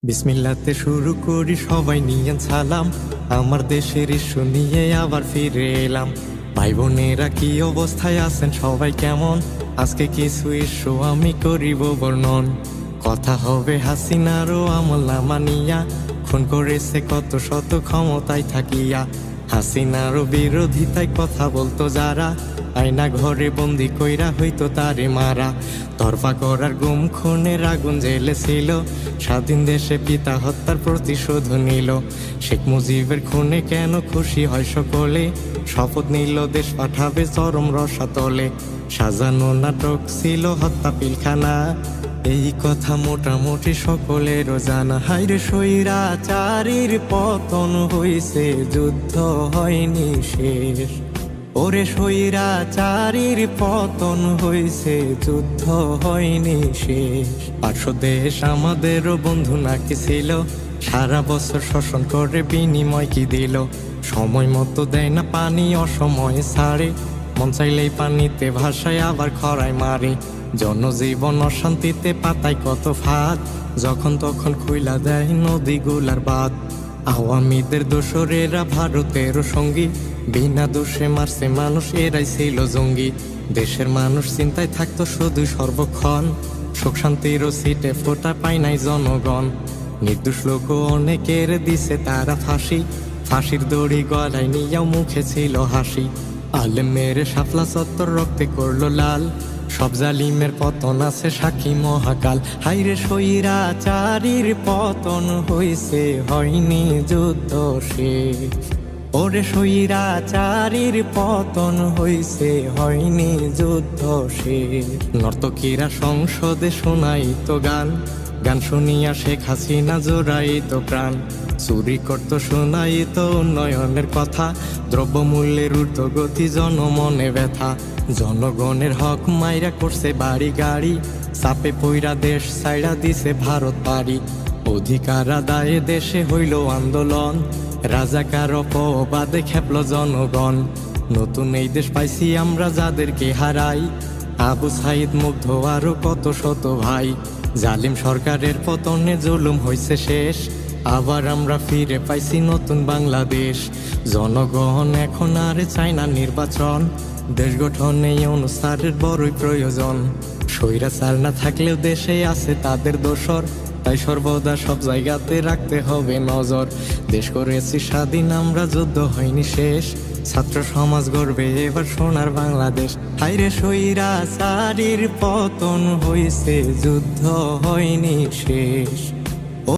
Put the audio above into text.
বিসমিল্লাতে শুরু করি সবাই নিয়েন সালাম। আমার দেশের ইস্যু নিয়ে আবার ফিরে এলাম। ভাই বোনেরা কি অবস্থায় আছেন সবাই কেমন? আজকে কিছু ইস্যু আমি করিব বর্ণন। কথা হবে হাসিনারও আমল নামা নিয়া, খুন করেছে কত শত ক্ষমতায় থাকিয়া। হাসিনারও বিরোধিতায় কথা বলতো যারা, আয়না ঘরে বন্দি কইরা হইতো তারে মারা। তরফা করার গুম খুনের আগুন জেলে ছিল, স্বাধীন দেশে পিতা হত্যার প্রতিশোধ নিল। শেখ মুজিবের খুনে কেন খুশি হয় সকলে, শপথ নিল দেশ পাঠাবে চরম রসাতলে। সাজানো নাটক ছিল হত্যা পিলখানা, এই কথা মোটামুটি সকলেরও জানা। হাইরে স্বৈরাচারীর পতন হইছে, যুদ্ধ হয়নি শেষ। ওরে স্বৈরাচারীর পতন হইছে, যুদ্ধ হয়নি শেষ। 500 দেশ আমাদেরও বন্ধু নাকি ছিল, সারা বছর শোষণ করে বিনিময় কি দিল। সময় মতো দেয় না পানি, অসময়ে ছাড়ে, মন চাইলেই পানিতে ভাসায় আবার খরায় মারে। জনজীবন অশান্তিতে পাতায় কত ফাঁদ, যখন তখন খুইলা দেয় নদীগুলার বাঁধ। আওয়ামীদের দোসরেরা ভারতেরও সঙ্গী, বিনা দোষে মারছে মানুষ, এরাই ছিল জঙ্গি। দেশের মানুষ চিন্তায় থাকতো শুধু সর্বক্ষণ, সুখ শান্তিরও সিটে ফোটা পায় নাই জনগণ। নির্দোষ লোক অনেকের দিছে তারা ফাঁসি, ফাঁসির দড়ি গলায় নিয়েও মুখে ছিল হাসি। আলেমের শাপলা চত্বর রক্তে করলো লাল, সব জালিমের পতন আছে সাক্ষী মহাকাল। হাইরে স্বৈরাচারীর পতন হইছে, হয়নি যুদ্ধ শেষ। ওরে স্বৈরাচারীর পতন হইছে, হয়নি যুদ্ধ শেষ। নর্তকীরা সংসদে শোনাইতো গান, গান শুনিয়া শেখ হাসিনা জোড়াইতো প্রাণ। চুরি করতো শোনাইতো উন্নয়নের কথা, দ্রব্যমূল্যের ঊর্ধ্বগতি জনমনে ব্যথা। জনগণের হক মাইরা করছে বাড়ি গাড়ি, চাপে পইরা দেশ ছাইড়া দিছে ভারত পারি। অধিকার আদায়ে দেশে হইল আন্দোলন, রাজাকার অপবাদে খেপল জনগণ। নতুন এই দেশ পাইছি আমরা যাদেরকে হারাই, আবু সাইদ মুগ্ধ আরো কত শত ভাই। জালিম সরকারের পতনে জুলুম হইছে শেষ, আবার আমরা ফিরে পাইছি নতুন বাংলাদেশ। জনগণ এখন আর চায় না নির্বাচন, দেশ গঠনে অনুসারের বড়ই প্রয়োজন। স্বৈরাচার না থাকলেও দেশে আছে তাদের দোসর, তাই সর্বদা সব জায়গাতে রাখতে হবে নজর। দেশ করেছি স্বাধীন আমরা, যুদ্ধ হয়নি শেষ, ছাত্র সমাজ গর্বে এবার সোনার বাংলাদেশ। হাইরে স্বৈরাচারীর পতন হইছে, যুদ্ধ হয়নি শেষ।